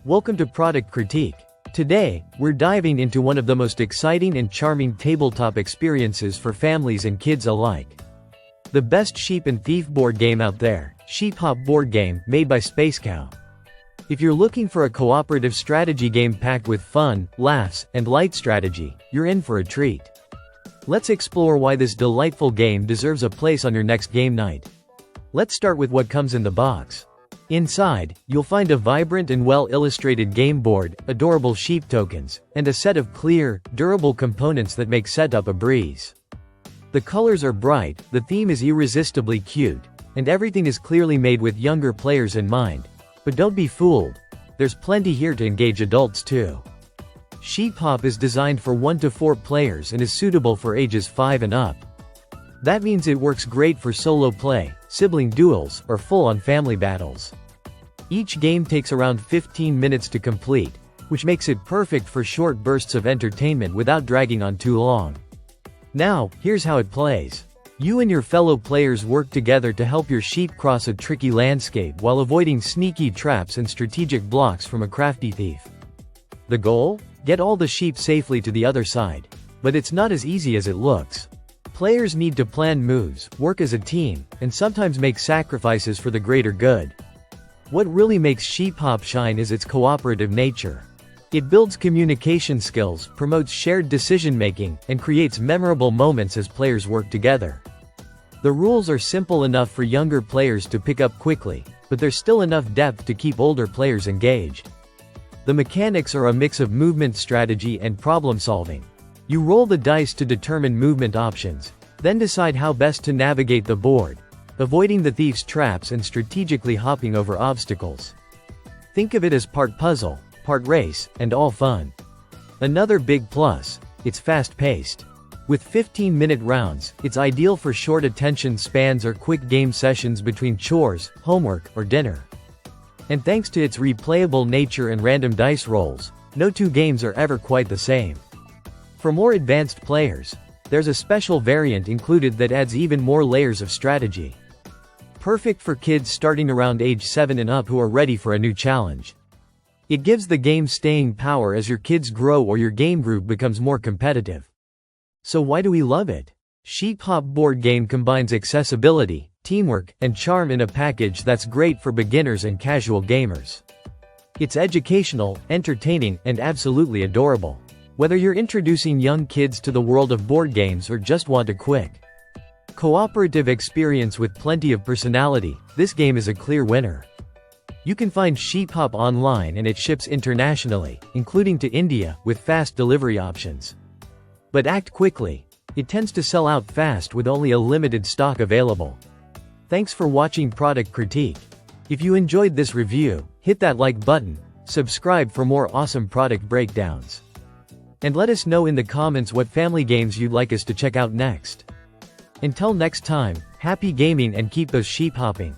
Welcome to Product Critique. Today, we're diving into one of the most exciting and charming tabletop experiences for families and kids alike. The best sheep and thief board game out there, Sheep Hop board game, made by Space Cow. If you're looking for a cooperative strategy game packed with fun, laughs, and light strategy, you're in for a treat. Let's explore why this delightful game deserves a place on your next game night. Let's start with what comes in the box. Inside, you'll find a vibrant and well-illustrated game board, adorable sheep tokens, and a set of clear, durable components that make setup a breeze. The colors are bright, the theme is irresistibly cute, and everything is clearly made with younger players in mind. But don't be fooled. There's plenty here to engage adults too. Sheep Hop is designed for 1 to 4 players and is suitable for ages 5 and up. That means it works great for solo play, sibling duels, or full-on family battles. Each game takes around 15 minutes to complete, which makes it perfect for short bursts of entertainment without dragging on too long. Now, here's how it plays. You and your fellow players work together to help your sheep cross a tricky landscape while avoiding sneaky traps and strategic blocks from a crafty thief. The goal? Get all the sheep safely to the other side. But it's not as easy as it looks. Players need to plan moves, work as a team, and sometimes make sacrifices for the greater good. What really makes Sheep Hop shine is its cooperative nature. It builds communication skills, promotes shared decision-making, and creates memorable moments as players work together. The rules are simple enough for younger players to pick up quickly, but there's still enough depth to keep older players engaged. The mechanics are a mix of movement strategy and problem-solving. You roll the dice to determine movement options, then decide how best to navigate the board, avoiding the thief's traps and strategically hopping over obstacles. Think of it as part puzzle, part race, and all fun. Another big plus, it's fast-paced. With 15-minute rounds, it's ideal for short attention spans or quick game sessions between chores, homework, or dinner. And thanks to its replayable nature and random dice rolls, no two games are ever quite the same. For more advanced players, there's a special variant included that adds even more layers of strategy. Perfect for kids starting around age 7 and up who are ready for a new challenge. It gives the game staying power as your kids grow or your game group becomes more competitive. So why do we love it? Sheep Hop board game combines accessibility, teamwork, and charm in a package that's great for beginners and casual gamers. It's educational, entertaining, and absolutely adorable. Whether you're introducing young kids to the world of board games or just want a quick, cooperative experience with plenty of personality, this game is a clear winner. You can find Sheep Hop online and it ships internationally, including to India, with fast delivery options. But act quickly. It tends to sell out fast with only a limited stock available. Thanks for watching Product Critique. If you enjoyed this review, hit that like button, subscribe for more awesome product breakdowns. And let us know in the comments what family games you'd like us to check out next. Until next time, happy gaming and keep those sheep hopping.